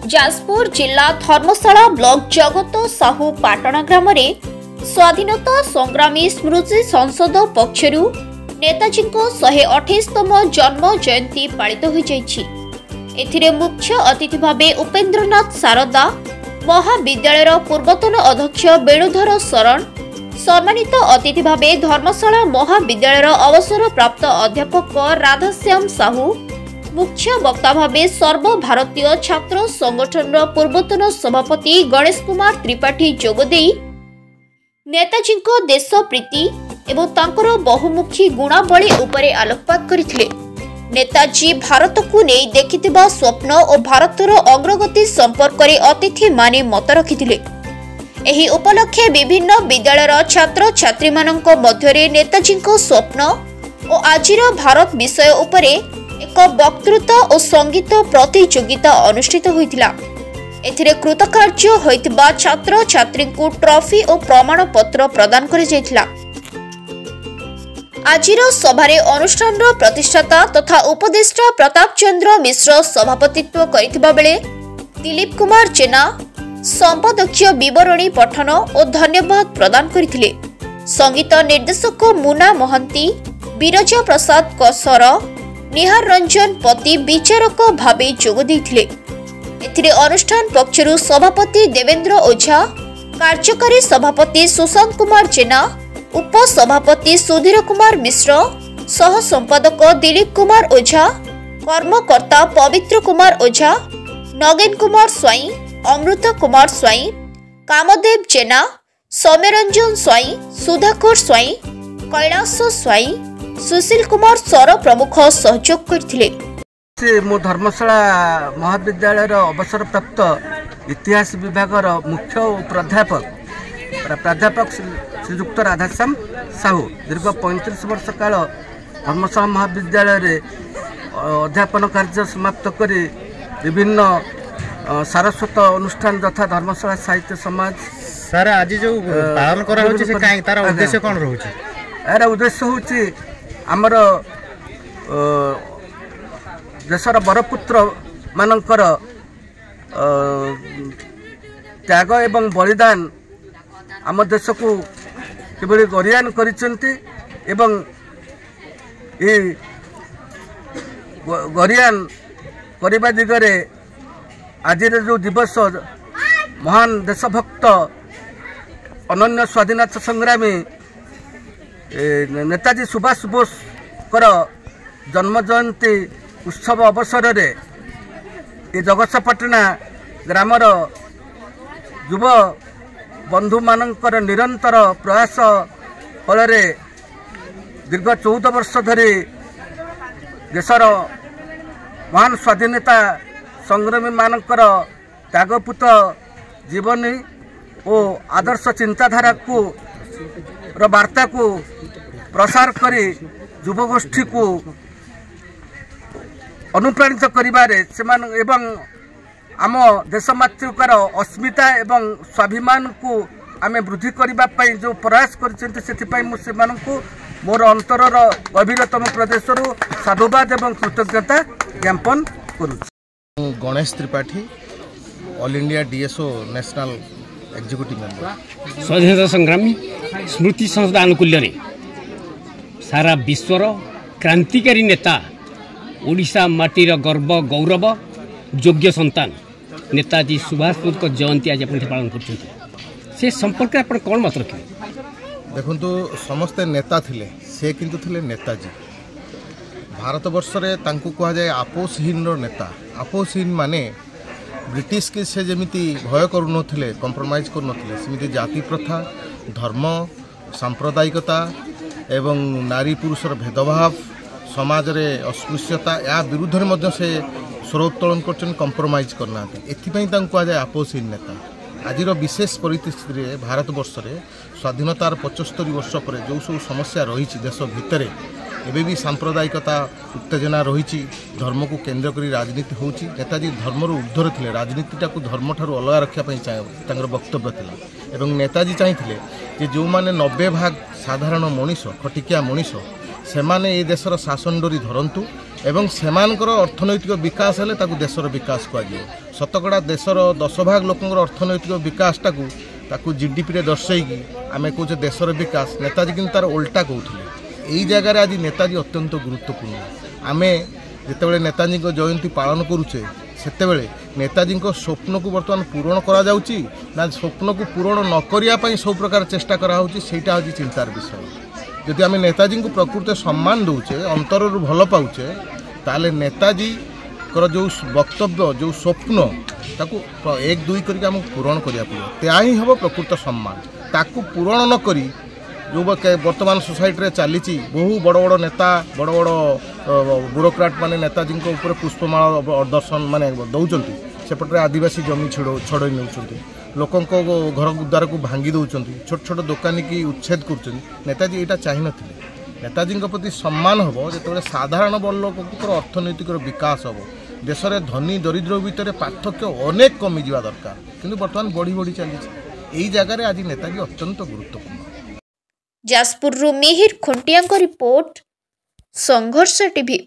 जाजपुर जिला धर्मशाला ब्लॉक जगत साहू पाटणा ग्राम स्वाधीनता संग्रामी स्मृति संसद पक्षरु नेताजी 128तम जन्म जयंती पालित हो जाइछि। मुख्य अतिथि भावे उपेन्द्रनाथ सारदा महाविद्यालय पूर्वतन अध्यक्ष वेणुधर शरण, सम्मानित अतिथि भावे धर्मशाला महाविद्यालय अवसर प्राप्त अध्यापक राधाश्याम साहू, मुख्य वक्ता भावे सर्वभारतीय छात्र संगठन पूर्वतन सभापति गणेश कुमार त्रिपाठी जोगदेई नेताजी देश प्रीति एवं तांकर बहुमुखी गुणावली उपरे आलोकपात करथिले। नेताजी भारत को नहीं देखिथिबा स्वप्न और भारतर अग्रगति संपर्क में अतिथि माने मत रखिथिले। एही उपलक्षे विभिन्न विद्यालयर छात्र छात्री मानक मध्यरे नेताजी स्वप्न और आजिर भारत विषय उपरे एक वक्तृता और संगीत प्रतियोगिता अनुष्ठित होइतिला। एथिरे कृतकार्य होइतिबा छात्र छात्री को ट्रॉफी और प्रमाण पत्र प्रदान करि जायतिला। आजिर सभारे अनुष्ठान प्रतिष्ठाता तथा उपदेष्टा प्रताप चंद्र मिश्र सभापतित्व करिथिबा बेले दिलीप कुमार जेना संपादकीय विवरणी पठन और धन्यवाद प्रदान करथिले। संगीत निर्देशक मुना महंती, बीरजा प्रसाद कसर, निहार रंजन पति विचारक भावे जोग देथिले। एथिरे अनुष्ठान पक्षरु सभापति देवेंद्र ओझा, कार्यकारी सभापति सुशांत कुमार जेना, उपसभापति सुधीर कुमार मिश्र, सह संपादक दिलीप कुमार ओझा, कर्मकर्ता पवित्र कुमार ओझा, नगेन कुमार स्वाई, अमृत कुमार स्वाई, कामदेव जेना, सौम्यरंजन स्वाई, सुधाकर स्वाई, कैलाश स्वाई, सुशील कुमार सर प्रमुख सहयोग करथिले। मो धर्मशाला महाविद्यालय अवसर प्राप्त इतिहास विभाग मुख्य प्राध्यापक श्रीयुक्त राधाश्याम साहू दीर्घ 35 वर्ष काल धर्मशाला महाविद्यालय अध्यापन कार्य समाप्त करी विभिन्न सारस्वत अनुष्ठान तथा धर्मशाला साहित्य समाज सर आज जो पालन करा होछि से काई तार उद्देश्य कोन रहउछि? यार उद्देश्य होछि हमर देशर बरपुत्र मानकर त्याग एवं बलिदान आम देश को किभली गरियान करिसेंती एवं ए गरियान करबा दिगरे आज जो दिवस महान देशभक्त अनन्य स्वाधीनता संग्रामी नेताजी सुभाष बोस कर जन्म जयंती उत्सव अवसर रे ये जगतपाटना ग्रामर युव बंधु मानकर निरंतर प्रयास फल दीर्घ 14 वर्ष धरी देशर महान स्वाधीनता संग्रामी मानकर त्यागपूत जीवनी और आदर्श चिंताधारा को वार्ता को प्रसार करी युवगोष्ठी को अनुप्राणित करिबारे एवं आम देशमातृकार अस्मिता एवं स्वाभिमान को आमे वृद्धि करबा पई जो प्रयास करछन्ते सेथिपई मु सेमानकु मोर अंतरर गभीरतम प्रदेशरु साधुवाद एवं कृतज्ञता ज्ञापन करू। Ganesh Tripathi, all India DSO national executive member. स्वाधीनता संग्रामी स्मृति संसद आनुकूल्य रे सारा विश्वर क्रांतिकारी नेता ओडिशा माटीर गर्व गौरव योग्य संतान नेताजी सुभाष बोस को जयंती आज अपन पालन करते से संपर्क आप कौन मत रखिए? देखु समस्ते नेता थिले, से किंतु थिले नेताजी। भारतवर्ष रे तांकु कहा जाए आपोषहीन नेता। आपोषहीन माने ब्रिटिश के से जमिति भय करुनथिले, कंप्रोमाइज करुनथिले, सेमिति जाति प्रथा, धर्म, सांप्रदायिकता एवं नारी पुरुषर भेदभाव, समाज रे अस्पृश्यता या विरुद्ध में से स्वर उत्तोलन कर कंप्रोमाइज करना एथिपाई कहा जाए आपोषहीन नेता। आज विशेष परिस्थिति रे भारतवर्ष रे स्वाधीनतार 75 वर्ष पर जो सब समस्या रही देश भितर एबे भी सांप्रदायिकता उत्तेजना रही, धर्म को केन्द्र करी राजनीति होची। नेताजी धर्मर ऊर्ध्वर थे, राजनीतिटा को धर्म ठारू अलग रखापी वक्तव्य था। एवं नेताजी चाहिए जो मैंने 90 भाग साधारण मनीष खटिकिया मनीष से माने ए देशर शासन डोरी धरतु एवं सेमानकर अर्थनैतिक विकास हेले ताकू देशर विकास कहुए शतकड़ा देशर 10 भाग लोकंर अर्थनैतिक विकास ताकू जीडीपी रे दर्शाई आम कहे देशर विकास नेताजी कि तार उल्टा कहते यही जगार आज नेताजी अत्यंत गुरुत्वपूर्ण आम जिते नेताजी जयंती पालन करुचे से नेताजी स्वप्न को बर्तमान पूरण करा स्वप्न को पूरण न करने सब प्रकार चेष्टा कराटा हूँ चिंतार विषय जदि आम नेताजी को प्रकृत सम्मान दौचे अंतर भल पाचे ताले नेताजी जो वक्तव्य जो स्वप्न ताकू 1-2 करके आम पूरण करा पड़े त्या ही हम प्रकृत सम्मान ताकू पूरण न करी जो वर्तमान सोसाइटी रे चली बहु बड़ बड़ नेता बड़ बड़ ब्यूरोक्राट माने नेताजी ऊपर पुष्पमाला दर्शन माने दौरान सेपटे आदिवासी जमी छड़ई नौ लोकों घर द्वार को भांगी दौरान छोट छोट दुकानी की उच्छेद कर नेताजी यहाँ चाह नी नेताजी प्रति सम्मान हम जो साधारण बड़ लोक अर्थनैतिक विकास हम देश में धनी दरिद्र भितर पार्थक्य अनेक कमी जा दरकार किंतु बर्तमान बढ़ी बढ़ी चली यही जगह आज नेताजी अत्यंत गुरुत्वपूर्ण। जाजपुर मिहिर खुंटिया रिपोर्ट संघर्ष टीवी।